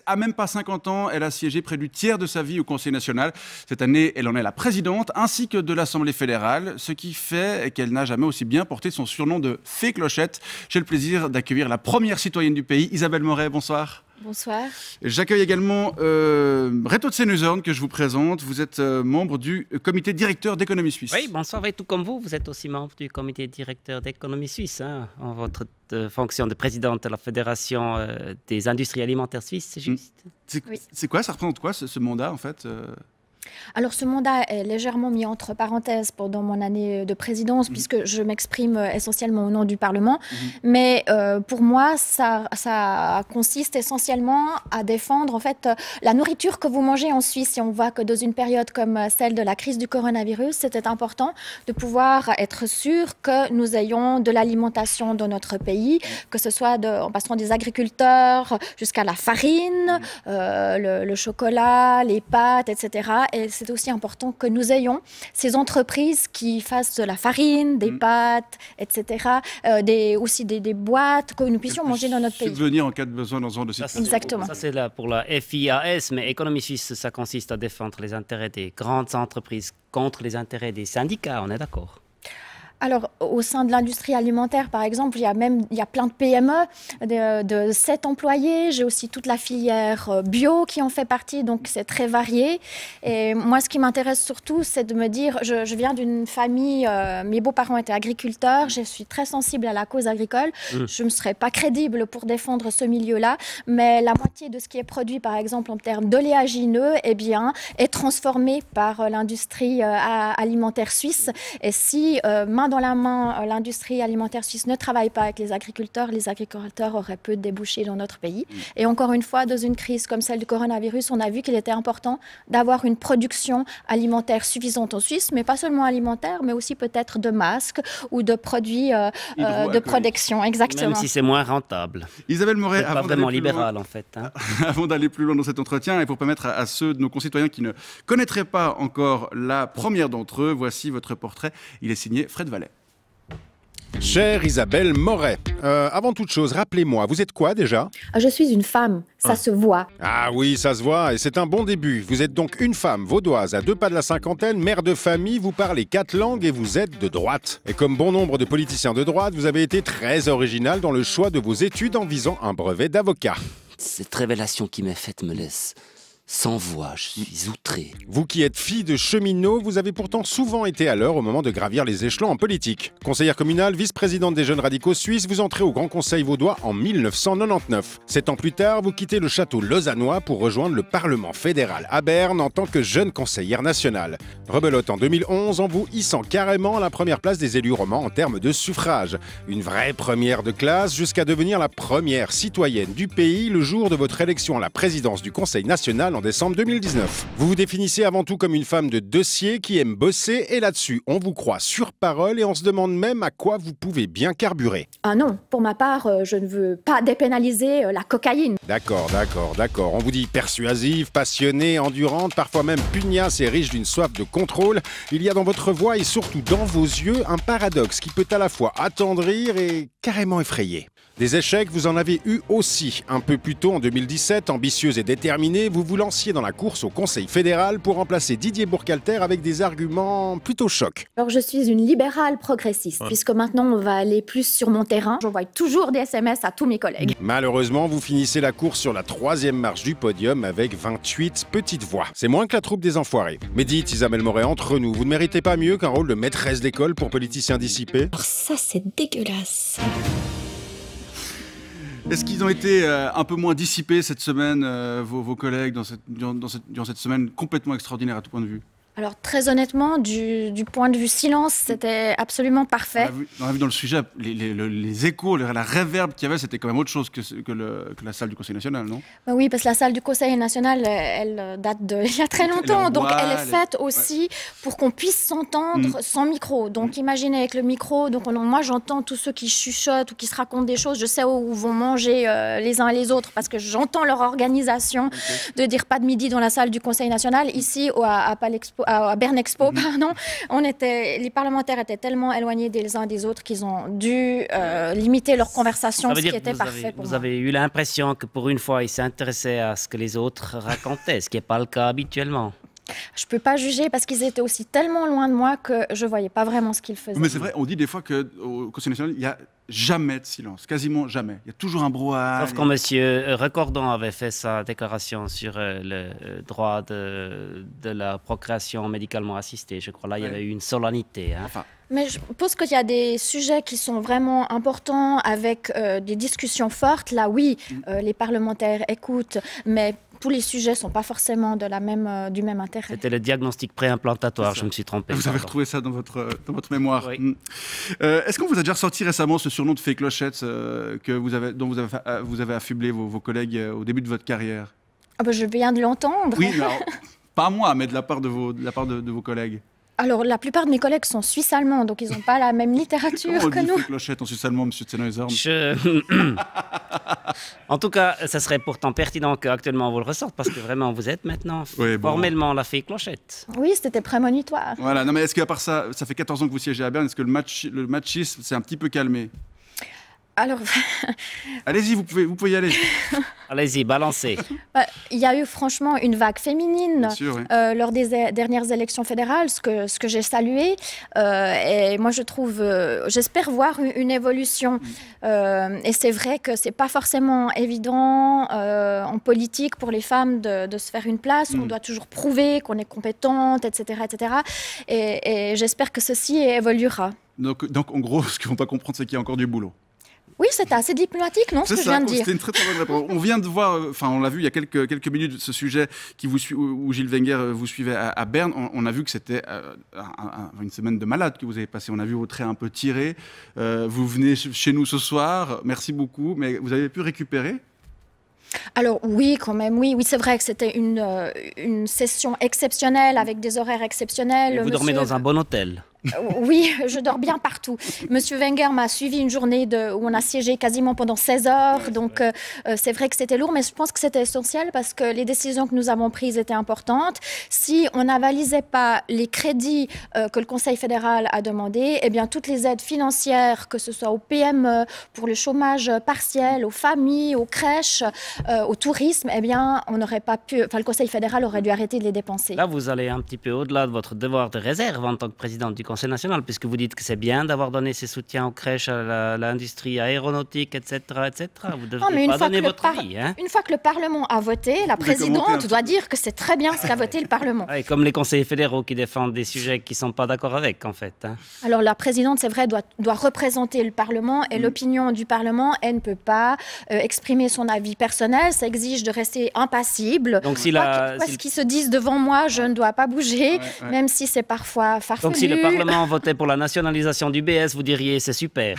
À même pas 50 ans, elle a siégé près du tiers de sa vie au Conseil national. Cette année, elle en est la présidente, ainsi que de l'Assemblée fédérale, ce qui fait qu'elle n'a jamais aussi bien porté son surnom de Fée Clochette. J'ai le plaisir d'accueillir la première citoyenne du pays, Isabelle Moret, bonsoir. Bonsoir. J'accueille également Reto de Senuzorn, que je vous présente. Vous êtes membre du comité directeur d'Économie Suisse. Oui, bonsoir. Et tout comme vous êtes aussi membre du comité directeur d'Économie Suisse, en votre fonction de présidente de la Fédération des industries alimentaires suisses, c'est juste? C'est quoi, ça représente quoi ce mandat en fait Alors ce mandat est légèrement mis entre parenthèses pendant mon année de présidence puisque je m'exprime essentiellement au nom du Parlement. Mais pour moi, ça consiste essentiellement à défendre en fait la nourriture que vous mangez en Suisse. Et on voit que dans une période comme celle de la crise du coronavirus, c'était important de pouvoir être sûr que nous ayons de l'alimentation dans notre pays, que ce soit en passant des agriculteurs jusqu'à la farine, le chocolat, les pâtes, etc. Et c'est aussi important que nous ayons ces entreprises qui fassent de la farine, des pâtes, etc. Aussi des boîtes que nous puissions manger dans notre pays. Subvenir en cas de besoin dans ce genre de situation. Exactement. Ça, c'est là pour la FIAS, mais Économie Suisse, ça consiste à défendre les intérêts des grandes entreprises contre les intérêts des syndicats, on est d'accord? Alors, au sein de l'industrie alimentaire, par exemple, il y a plein de PME de 7 employés. J'ai aussi toute la filière bio qui en fait partie, donc c'est très varié. Et moi, ce qui m'intéresse surtout, c'est de me dire, je viens d'une famille, mes beaux-parents étaient agriculteurs, je suis très sensible à la cause agricole. Je ne serais pas crédible pour défendre ce milieu-là, mais la moitié de ce qui est produit, par exemple, en termes d'oléagineux, eh bien, est transformé par l'industrie alimentaire suisse. Et si, main dans la main, l'industrie alimentaire suisse ne travaille pas avec les agriculteurs auraient peu de débouchés dans notre pays. Et encore une fois, dans une crise comme celle du coronavirus, on a vu qu'il était important d'avoir une production alimentaire suffisante en Suisse, mais pas seulement alimentaire, mais aussi peut-être de masques ou de produits de protection. Exactement. Même si c'est moins rentable. Isabelle Moret, pas vraiment libéral en fait. Avant d'aller plus loin dans cet entretien, et pour permettre à ceux de nos concitoyens qui ne connaîtraient pas encore la première d'entre eux, voici votre portrait. Il est signé Fred Vallet. Chère Isabelle Moret, avant toute chose, rappelez-moi, vous êtes quoi déjà? Je suis une femme, ça se voit. Ah oui, ça se voit, et c'est un bon début. Vous êtes donc une femme vaudoise à 2 pas de la cinquantaine, mère de famille, vous parlez 4 langues et vous êtes de droite. Et comme bon nombre de politiciens de droite, vous avez été très original dans le choix de vos études en visant un brevet d'avocat. Cette révélation qui m'est faite me laisse sans voix, je suis outré. Vous qui êtes fille de cheminot, vous avez pourtant souvent été à l'heure au moment de gravir les échelons en politique. Conseillère communale, vice-présidente des Jeunes Radicaux Suisses, vous entrez au Grand Conseil vaudois en 1999. 7 ans plus tard, vous quittez le château lausannois pour rejoindre le Parlement fédéral à Berne en tant que jeune conseillère nationale. Rebelote en 2011 en vous hissant carrément à la première place des élus romans en termes de suffrage. Une vraie première de classe jusqu'à devenir la première citoyenne du pays le jour de votre élection à la présidence du Conseil national en décembre 2019. Vous vous définissez avant tout comme une femme de dossier qui aime bosser et là-dessus, on vous croit sur parole et on se demande même à quoi vous pouvez bien carburer. Ah non, pour ma part, je ne veux pas dépénaliser la cocaïne. D'accord. On vous dit persuasive, passionnée, endurante, parfois même pugnace et riche d'une soif de contrôle. Il y a dans votre voix et surtout dans vos yeux un paradoxe qui peut à la fois attendrir et carrément effrayer. Des échecs, vous en avez eu aussi. Un peu plus tôt, en 2017, ambitieuse et déterminée, vous vous lanciez dans la course au Conseil fédéral pour remplacer Didier Burkhalter avec des arguments plutôt chocs. Alors, je suis une libérale progressiste, puisque maintenant, on va aller plus sur mon terrain. J'envoie toujours des SMS à tous mes collègues. Malheureusement, vous finissez la course sur la 3e marche du podium avec 28 petites voix. C'est moins que la troupe des enfoirés. Mais dites, Isabelle Moret, entre nous, vous ne méritez pas mieux qu'un rôle de maîtresse d'école pour politiciens dissipés? Alors ça, c'est dégueulasse. Est-ce qu'ils ont été un peu moins dissipés cette semaine, vos collègues, durant cette semaine complètement extraordinaire à tout point de vue? Alors, très honnêtement, du point de vue silence, c'était absolument parfait. On a vu dans le sujet, les échos, la réverb qu'il y avait, c'était quand même autre chose que la salle du Conseil national, non? Oui, parce que la salle du Conseil national, elle date d'il y a très longtemps. Donc, elle est faite aussi pour qu'on puisse s'entendre sans micro. Donc, imaginez avec le micro. Donc, moi, j'entends tous ceux qui chuchotent ou qui se racontent des choses. Je sais où vont manger les uns et les autres parce que j'entends leur organisation de dire pas de midi dans la salle du Conseil national. Ici, à Palexpo, à Bernexpo, pardon, les parlementaires étaient tellement éloignés des uns des autres qu'ils ont dû limiter leur conversation, ce qui était parfait pour moi. Vous avez eu l'impression que pour une fois, ils s'intéressaient à ce que les autres racontaient, ce qui n'est pas le cas habituellement. Je ne peux pas juger parce qu'ils étaient aussi tellement loin de moi que je ne voyais pas vraiment ce qu'ils faisaient. Mais c'est vrai, on dit des fois qu'au Conseil national, il n'y a jamais de silence, quasiment jamais. Il y a toujours un brouhaha. Sauf quand M. Recordon avait fait sa déclaration sur le droit de la procréation médicalement assistée. Je crois là, il y avait eu une solennité. Hein. Enfin, mais je pense qu'il y a des sujets qui sont vraiment importants avec des discussions fortes. Là, oui, les parlementaires écoutent, mais tous les sujets ne sont pas forcément du même intérêt. C'était le diagnostic préimplantatoire, je me suis trompé. vous avez retrouvé ça dans votre mémoire. Oui. Est-ce qu'on vous a déjà ressorti récemment ce surnom de fée clochette dont vous avez affublé vos collègues au début de votre carrière? Je viens de l'entendre. Oui, mais alors, pas moi, mais de la part de vos collègues. Alors, la plupart de mes collègues sont suisses-allemands, donc ils n'ont pas la même littérature Comment on que dit nous. fée clochette en suisse-allemand, monsieur Tsenhäuser? En tout cas, ça serait pourtant pertinent qu'actuellement vous le ressortez, parce que vraiment, vous êtes maintenant formellement la fée clochette. Oui, c'était prémonitoire. Voilà, non mais est-ce qu'à part ça, ça fait 14 ans que vous siégez à Berne, est-ce que le machisme s'est un petit peu calmé? Alors, allez-y, vous pouvez y aller. Allez-y, balancez. il y a eu franchement une vague féminine Bien sûr, oui. lors des dernières élections fédérales, ce que j'ai salué. Et moi, j'espère voir une évolution. Et c'est vrai que c'est pas forcément évident en politique pour les femmes de se faire une place. On doit toujours prouver qu'on est compétente, etc., etc. Et j'espère que ceci évoluera. Donc en gros, ce qu'ils ne vont pas comprendre, c'est qu'il y a encore du boulot. Oui, c'était assez diplomatique, non, ce que je viens de dire. C'était une très très bonne réponse. On vient de voir, on l'a vu il y a quelques minutes, ce sujet où Gilles Wenger vous suivait à Berne. On a vu que c'était une semaine de malade que vous avez passée. On a vu vos traits un peu tirés. Vous venez chez nous ce soir. Merci beaucoup. Mais vous avez pu récupérer? Alors oui, quand même, oui, c'est vrai que c'était une session exceptionnelle avec des horaires exceptionnels. Et vous dormez dans un bon hôtel? Oui, je dors bien partout. Monsieur Wenger m'a suivi une journée où on a siégé quasiment pendant 16 heures. Donc, c'est vrai que c'était lourd, mais je pense que c'était essentiel parce que les décisions que nous avons prises étaient importantes. Si on n'avalisait pas les crédits que le Conseil fédéral a demandé, eh bien, toutes les aides financières, que ce soit aux PME, pour le chômage partiel, aux familles, aux crèches, au tourisme, eh bien, on n'aurait pas pu... Enfin, le Conseil fédéral aurait dû arrêter de les dépenser. Là, vous allez un petit peu au-delà de votre devoir de réserve en tant que présidente du Conseil national, puisque vous dites que c'est bien d'avoir donné ces soutiens aux crèches, à l'industrie aéronautique, etc., etc. Vous ne devez pas donner votre avis. Hein. Une fois que le Parlement a voté, la présidente doit dire que c'est très bien ce qu'a voté le Parlement. Et comme les conseillers fédéraux qui défendent des sujets qui ne sont pas d'accord avec, en fait. Hein. Alors la présidente, c'est vrai, doit représenter le Parlement et l'opinion du Parlement. Elle ne peut pas exprimer son avis personnel. Ça exige de rester impassible. Donc quoi qu'ils se disent devant moi, je ne dois pas bouger, même si c'est parfois farfelu. Donc si le Parlement votait pour la nationalisation du BS, vous diriez c'est super.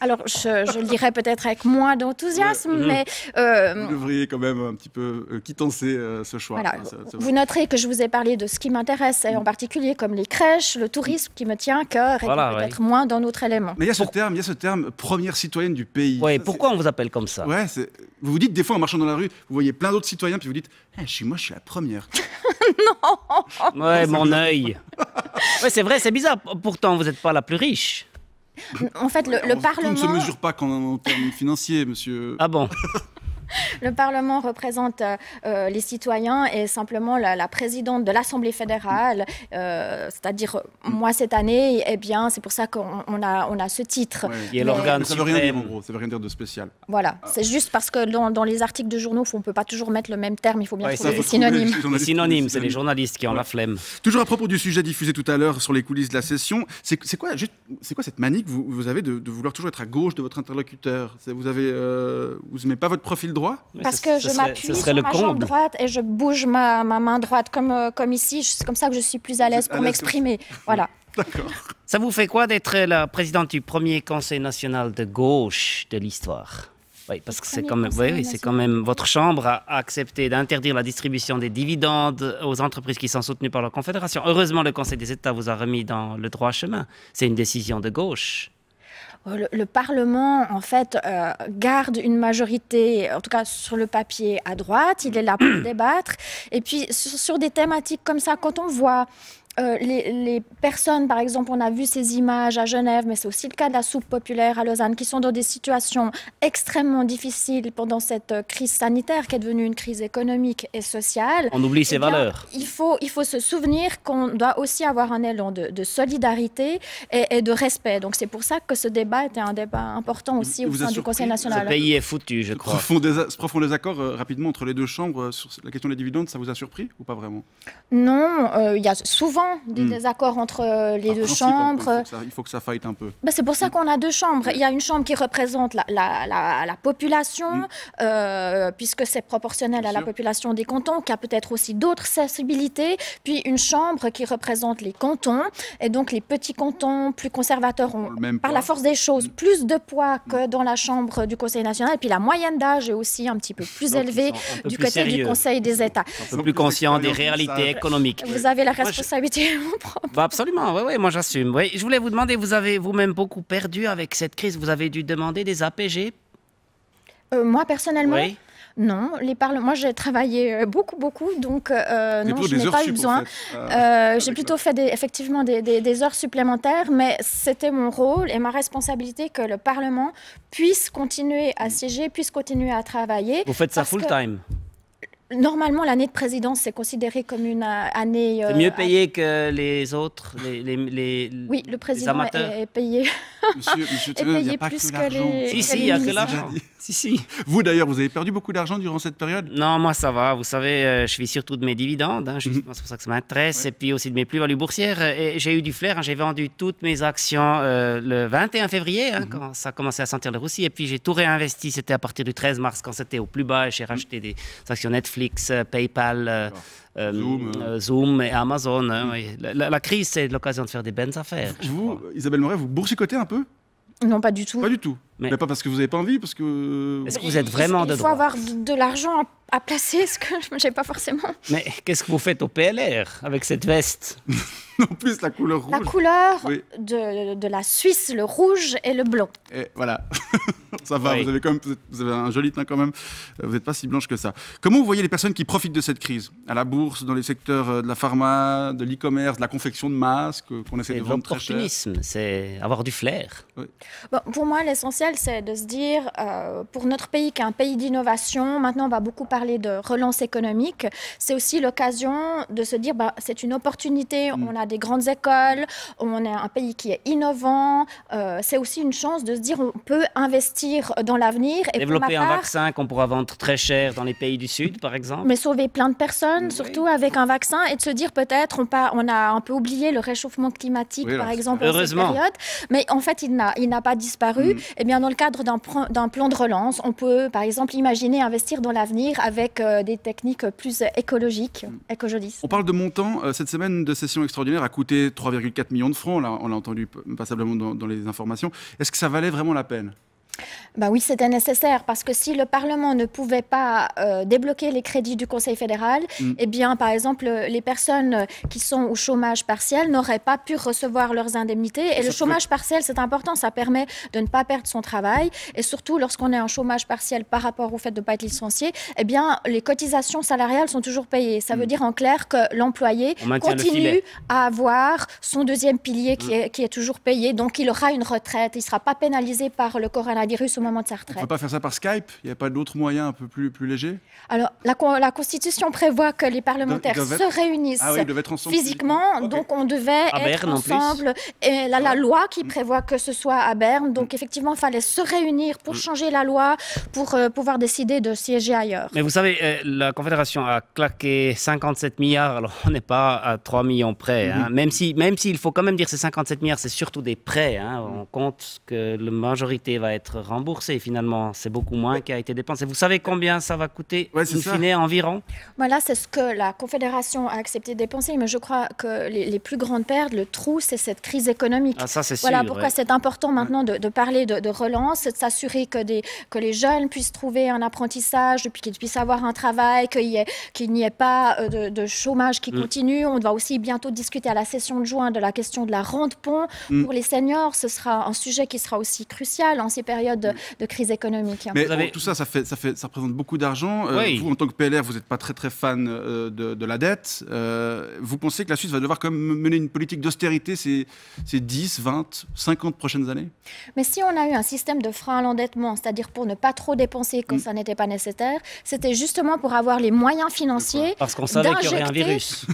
Alors, je le dirais peut-être avec moins d'enthousiasme, mais... Vous devriez quand même un petit peu quittancer ce choix. Voilà. Vous noterez que je vous ai parlé de ce qui m'intéresse, et en particulier comme les crèches, le tourisme qui me tient à cœur, et peut-être moins dans notre élément. Mais il y a ce terme première citoyenne du pays. Oui, pourquoi on vous appelle comme ça? Vous vous dites, des fois en marchant dans la rue, vous voyez plein d'autres citoyens, puis vous dites, chez moi, je suis la première. Non. Ouais, mon œil. Ouais, c'est vrai, c'est bizarre. Pourtant, vous n'êtes pas la plus riche. En fait, le Parlement... Tout ne se mesure pas en termes financiers, monsieur. Ah bon? Le Parlement représente les citoyens et simplement la présidente de l'Assemblée fédérale, c'est-à-dire moi cette année, eh bien, c'est pour ça qu'on a ce titre. Qui est l'organe ça veut rien dire en gros, ça veut rien dire de spécial. Voilà, c'est juste parce que dans les articles de journaux, on ne peut pas toujours mettre le même terme, il faut bien trouver des synonymes. Les synonymes, c'est les journalistes qui ont la flemme. Toujours à propos du sujet diffusé tout à l'heure sur les coulisses de la session, c'est quoi cette manie que vous avez de vouloir toujours être à gauche de votre interlocuteur? Vous n'aimez pas votre profil droit? Parce que je m'appuie sur ma jambe droite et je bouge ma main droite comme ici. C'est comme ça que je suis plus à l'aise pour m'exprimer. Voilà. D'accord. Ça vous fait quoi d'être la présidente du premier conseil national de gauche de l'histoire? Oui, parce que c'est quand même votre chambre a accepté d'interdire la distribution des dividendes aux entreprises qui sont soutenues par la Confédération. Heureusement, le Conseil des États vous a remis dans le droit chemin. C'est une décision de gauche. Le Parlement, en fait, garde une majorité, en tout cas sur le papier, à droite. Il est là pour débattre. Et puis, sur des thématiques comme ça, quand on voit les personnes, par exemple, on a vu ces images à Genève, mais c'est aussi le cas de la soupe populaire à Lausanne, qui sont dans des situations extrêmement difficiles pendant cette crise sanitaire qui est devenue une crise économique et sociale. On oublie ses valeurs. Il faut se souvenir qu'on doit aussi avoir un élan de solidarité et de respect. Donc c'est pour ça que ce débat était un débat important aussi au sein du Conseil national. Ce pays est foutu, je crois. Ce profond désaccord rapidement entre les deux chambres sur la question des dividendes, ça vous a surpris ou pas vraiment? Non, il y a souvent des désaccords entre les deux chambres. Il faut que ça fight un peu. C'est pour ça qu'on a deux chambres. Il y a une chambre qui représente la population, puisque c'est proportionnel à la population des cantons, qui a peut-être aussi d'autres sensibilités. Puis une chambre qui représente les cantons. Et donc les petits cantons plus conservateurs ont, par la force des choses, plus de poids que dans la chambre du Conseil national. Et puis la moyenne d'âge est aussi un petit peu plus élevée du côté du Conseil des États. Un peu plus conscient des réalités économiques. Vous avez la responsabilité propre. Absolument, oui, moi j'assume. Oui. Je voulais vous demander, vous avez vous-même beaucoup perdu avec cette crise. Vous avez dû demander des APG? Moi, personnellement, oui. Non. Moi, j'ai travaillé beaucoup, donc non, je n'ai pas eu besoin. J'ai plutôt fait effectivement des heures supplémentaires, mais c'était mon rôle et ma responsabilité que le Parlement puisse continuer à siéger, puisse continuer à travailler. Vous faites ça full-time? Normalement, l'année de présidence, c'est considéré comme une année... c'est mieux payé que les autres, oui, le président est payé, Monsieur est payé plus que les... Si, il n'y a que l'argent. Si. Vous, d'ailleurs, vous avez perdu beaucoup d'argent durant cette période? Non, moi, ça va. Vous savez, je vis surtout de mes dividendes. C'est pour ça que ça m'intéresse. Ouais. Et puis aussi de mes plus-values boursières. Et j'ai eu du flair. J'ai vendu toutes mes actions le 21 février, quand ça a commencé à sentir le roussi. Et puis, j'ai tout réinvesti. C'était à partir du 13 mars, quand c'était au plus bas. J'ai racheté des actions Netflix, PayPal, Zoom et Amazon. Oui. La crise, c'est l'occasion de faire des bonnes affaires. Vous, Isabelle Moret, vous boursicotez un peu? Non, pas du tout. Pas du tout. Mais pas parce que vous n'avez pas envie, parce que... Est-ce que vous êtes vraiment de droit? Il faut avoir de l'argent à placer, ce que je n'ai pas forcément. Mais qu'est-ce que vous faites au PLR avec cette veste? En plus, la couleur rouge. La couleur de la Suisse, le rouge et le blanc. Et voilà, ça va, oui. vous avez un joli teint quand même, vous n'êtes pas si blanche que ça. Comment vous voyez les personnes qui profitent de cette crise? À la bourse, dans les secteurs de la pharma, de l'e-commerce, de la confection de masques, qu'on essaie de vendre très cher. L'opportunisme, c'est avoir du flair. Oui. Bon, pour moi, l'essentiel, c'est de se dire, pour notre pays qui est un pays d'innovation, maintenant on va beaucoup parler de relance économique, c'est aussi l'occasion de se dire, c'est une opportunité, on a des grandes écoles, on est un pays qui est innovant, c'est aussi une chance de se dire on peut investir dans l'avenir. Développer un vaccin qu'on pourra vendre très cher dans les pays du Sud, par exemple. Mais sauver plein de personnes, surtout avec un vaccin, et de se dire peut-être on a un peu oublié le réchauffement climatique, par exemple, en cette période, mais en fait il n'a pas disparu. Et bien dans le cadre d'un plan de relance, on peut par exemple imaginer investir dans l'avenir avec des techniques plus écologiques, écologistes. On parle de montant, cette semaine de session extraordinaire a coûté 3,4 millions de francs, là, on l'a entendu passablement dans les informations. Est-ce que ça valait vraiment la peine? Oui, c'était nécessaire parce que si le Parlement ne pouvait pas débloquer les crédits du Conseil fédéral, eh bien, par exemple, les personnes qui sont au chômage partiel n'auraient pas pu recevoir leurs indemnités. Et le chômage partiel, c'est important, ça permet de ne pas perdre son travail. Et surtout, lorsqu'on est en chômage partiel par rapport au fait de ne pas être licencié, eh bien, les cotisations salariales sont toujours payées. Ça veut dire en clair que l'employé continue à avoir son deuxième pilier qui est toujours payé. Donc, il aura une retraite. Il ne sera pas pénalisé par le coronavirus au moment de sa retraite. On ne peut pas faire ça par Skype? Il n'y a pas d'autres moyens un peu plus légers? Alors, la Constitution prévoit que les parlementaires se réunissent physiquement, donc on devait être ensemble. Et la loi qui prévoit que ce soit à Berne, donc effectivement, il fallait se réunir pour changer la loi, pour pouvoir décider de siéger ailleurs. Mais vous savez, la Confédération a claqué 57 milliards, alors on n'est pas à 3 millions près. Hein. Même s'il faut quand même dire que ces 57 milliards, c'est surtout des prêts. Hein. On compte que la majorité va être remboursée. Finalement, c'est beaucoup moins qui a été dépensé. Vous savez combien ça va coûter, in fine, environ? Voilà, c'est ce que la Confédération a accepté de dépenser, mais je crois que les plus grandes pertes, le trou, c'est cette crise économique. Ah, ça, c'est sûr. Voilà pourquoi c'est important maintenant de parler de relance, de s'assurer que les jeunes puissent trouver un apprentissage, puis qu'ils puissent avoir un travail, qu'il n'y ait pas de chômage qui continue. On va aussi bientôt discuter à la session de juin de la question de la rente pont. Pour les seniors, ce sera un sujet qui sera aussi crucial en ces périodes période de crise économique. Mais tout ça, ça représente beaucoup d'argent. Vous, en tant que PLR, vous n'êtes pas très fan de la dette. Vous pensez que la Suisse va devoir quand même mener une politique d'austérité ces 10, 20, 50 prochaines années? Mais si on a eu un système de frein à l'endettement, c'est-à-dire pour ne pas trop dépenser quand ça n'était pas nécessaire, c'était justement pour avoir les moyens financiers. Parce qu'on savait qu'il y aurait un virus.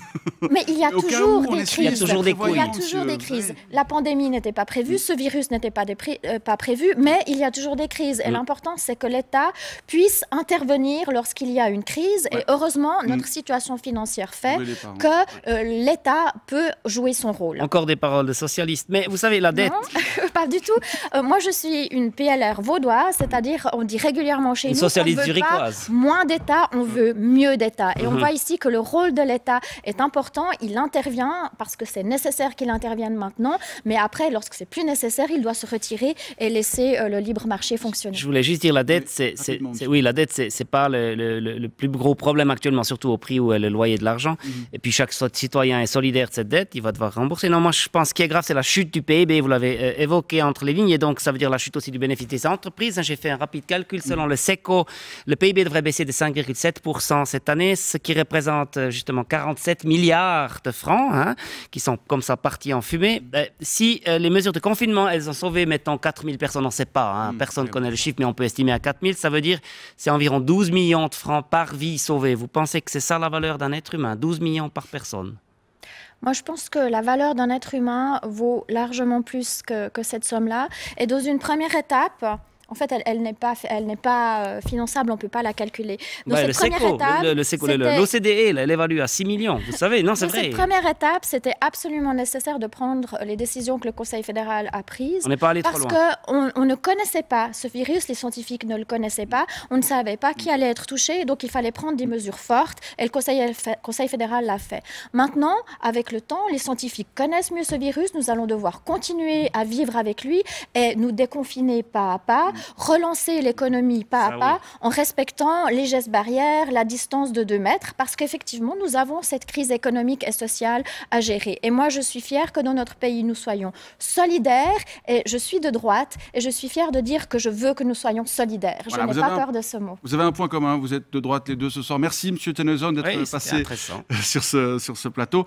Mais il y a toujours des crises. Il y a toujours des couilles. Il y a toujours des crises. La pandémie n'était pas prévue, ce virus n'était pas prévu, mais il y a toujours des crises. Et l'important, c'est que l'État puisse intervenir lorsqu'il y a une crise. Et heureusement, notre situation financière fait que l'État peut jouer son rôle. Encore des paroles de socialistes. Mais vous savez, la dette... Non, pas du tout. Moi, je suis une PLR vaudoise, c'est-à-dire, on dit régulièrement chez nous, on veut pas moins d'État, on veut mieux d'État. Et on voit ici que le rôle de l'État est important. Il intervient parce que c'est nécessaire qu'il intervienne maintenant. Mais après, lorsque c'est plus nécessaire, il doit se retirer et laisser le libre marché fonctionner. Je voulais juste dire, la dette, la dette, c'est pas le plus gros problème actuellement, surtout au prix où est le loyer de l'argent. Et puis chaque citoyen est solidaire de cette dette, il va devoir rembourser. Non, moi je pense qu'il est grave, c'est la chute du PIB, vous l'avez évoqué entre les lignes, et donc ça veut dire la chute aussi du bénéfice des entreprises. J'ai fait un rapide calcul, selon le SECO, le PIB devrait baisser de 5,7% cette année, ce qui représente justement 47 milliards de francs, qui sont comme ça partis en fumée. Si les mesures de confinement, elles ont sauvé, mettons, 4000 personnes, on ne sait pas, personne ne connaît le chiffre, mais on peut estimer à 4000, ça veut dire c'est environ 12 millions de francs par vie sauvée. Vous pensez que c'est ça la valeur d'un être humain, 12 millions par personne? Moi, je pense que la valeur d'un être humain vaut largement plus que cette somme-là. Et dans une première étape, en fait, elle n'est pas finançable, on ne peut pas la calculer. Dans cette première étape, l'OCDE, elle évalue à 6 millions, vous savez, non, c'est vrai. Cette première étape, c'était absolument nécessaire de prendre les décisions que le Conseil fédéral a prises. On n'est pas allé trop loin. Parce qu'on ne connaissait pas ce virus, les scientifiques ne le connaissaient pas, on ne savait pas qui allait être touché, donc il fallait prendre des mesures fortes, et le Conseil fédéral l'a fait. Maintenant, avec le temps, les scientifiques connaissent mieux ce virus, nous allons devoir continuer à vivre avec lui et nous déconfiner pas à pas, relancer l'économie pas à pas en respectant les gestes barrières, la distance de 2 mètres, parce qu'effectivement, nous avons cette crise économique et sociale à gérer. Et moi, je suis fière que dans notre pays, nous soyons solidaires, et je suis de droite, et je suis fière de dire que je veux que nous soyons solidaires. Je n'ai pas peur de ce mot. Vous avez un point commun, vous êtes de droite les deux ce soir. Merci, M. Tennyson, d'être passé sur ce plateau.